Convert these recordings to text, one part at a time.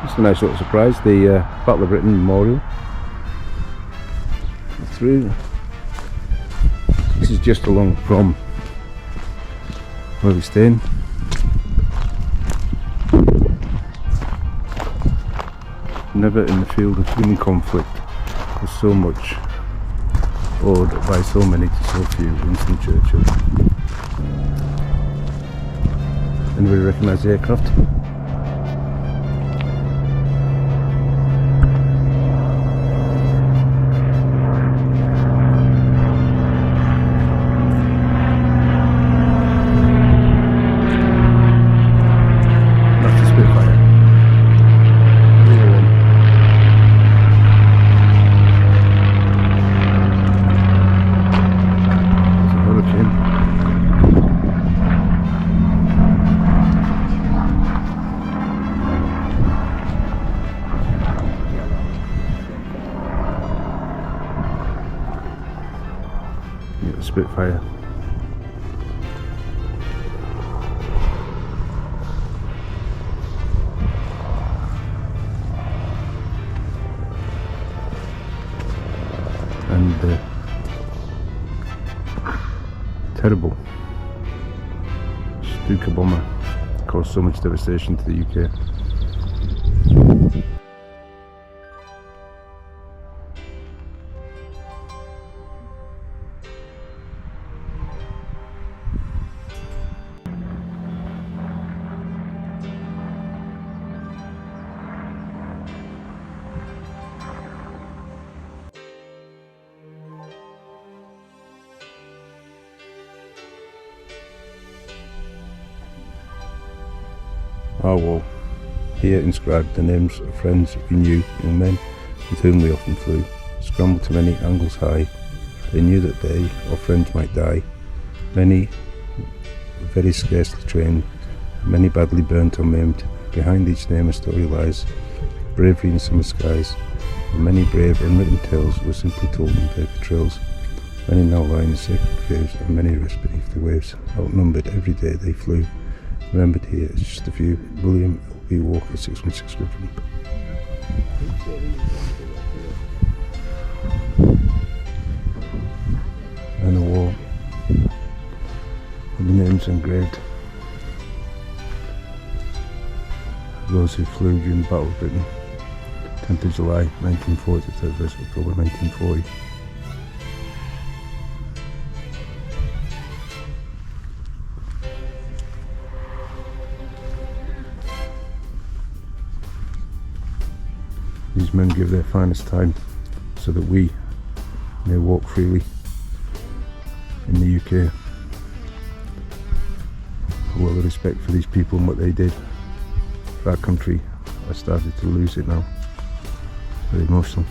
Just a nice little surprise, the Battle of Britain Memorial. Through. This is just along from where we're staying. Never in the field of human conflict was so much owed by so many to so few. Winston Churchill. Anybody recognise the aircraft? That's the Spitfire. The other one. There's a Hurricane. Yeah, Spitfire. And terrible Stuka bomber caused so much devastation to the UK. Our wall here inscribed the names of friends we knew, young men with whom we often flew, scrambled to many angles high. They knew that they or friends might die. Many were very scarcely trained, many badly burnt or maimed. Behind each name a story lies, bravery in summer skies, and many brave unwritten tales were simply told in paper trails. Many now lie in the sacred graves, and many rest beneath the waves. Outnumbered every day they flew. Remembered here is just a few. William L.B. Walker, 616 Griffin. And a wall with the names engraved. Those who flew during the Battle of Britain, 10th of July 1940 to 31st of October 1940. These men give their finest time so that we may walk freely in the UK. Well, the respect for these people and what they did for our country, I started to lose it now. Very emotional.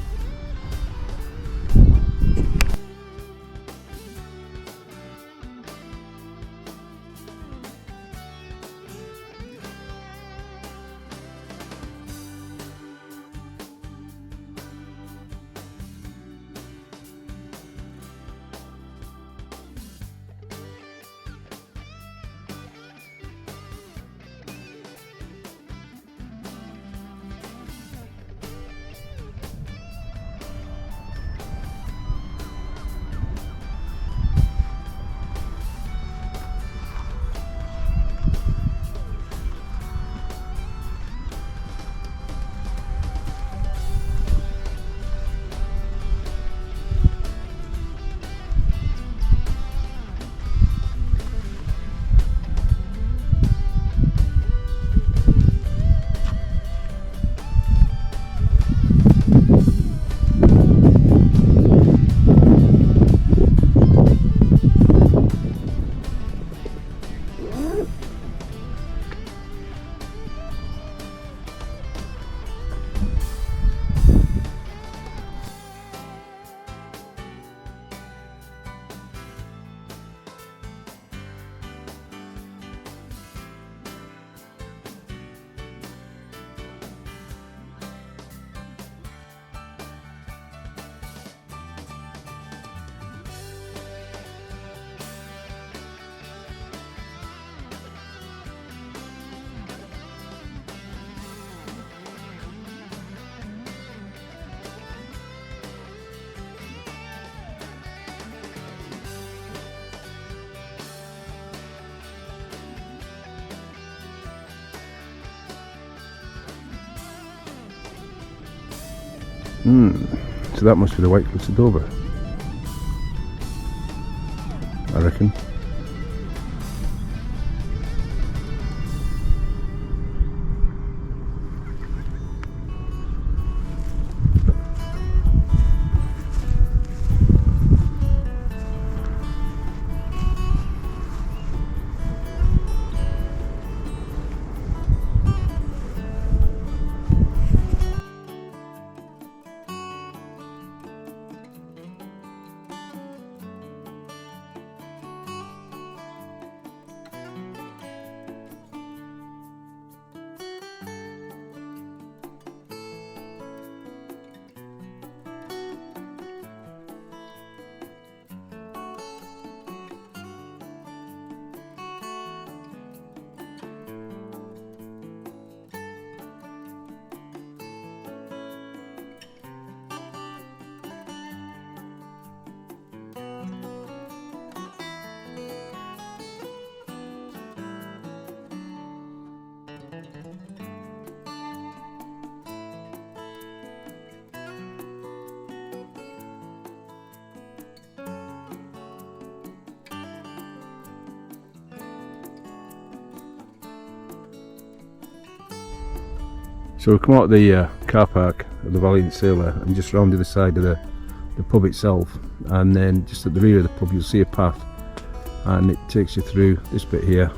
So that must be the White Cliffs of Dover, I reckon. So we've come out of the car park of the Valiant Sailor and just rounded the side of the pub itself, and then just at the rear of the pub you'll see a path, and it takes you through this bit here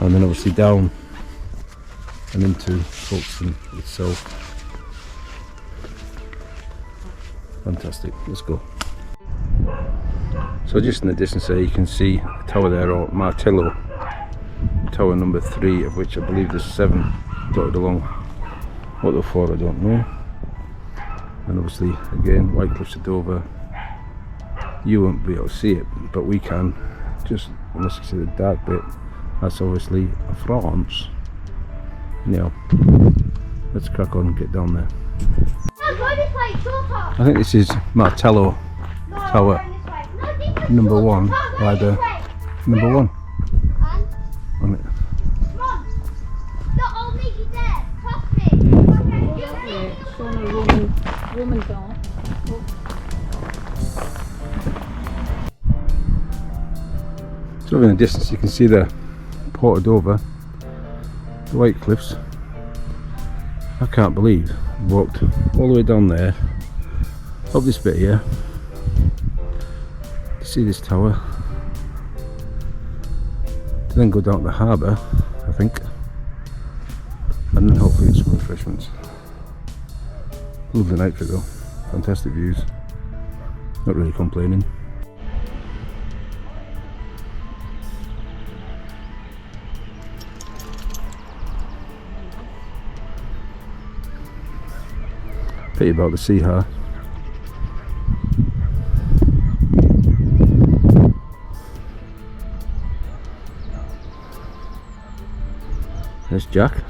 and then obviously down and into Folkestone itself. Fantastic, let's go. So just in the distance there you can see a tower there, or Martello, tower number 3, of which I believe there's 7 dotted along. What they're for I don't know. And obviously again White Cliffs of Dover, you won't be able to see it but we can, just unless you see the dark bit. That's obviously France. Now let's crack on and get down there. I think this is Martello tower number 1, either number 1 on it. So in the distance you can see the Port of Dover, the White Cliffs. I can't believe I walked all the way down there, up this bit here, to see this tower, to then go down to the harbour, I think, and then hopefully get some refreshments. Lovely night for it though, fantastic views, not really complaining. Pity about the sea heart. There's Jack.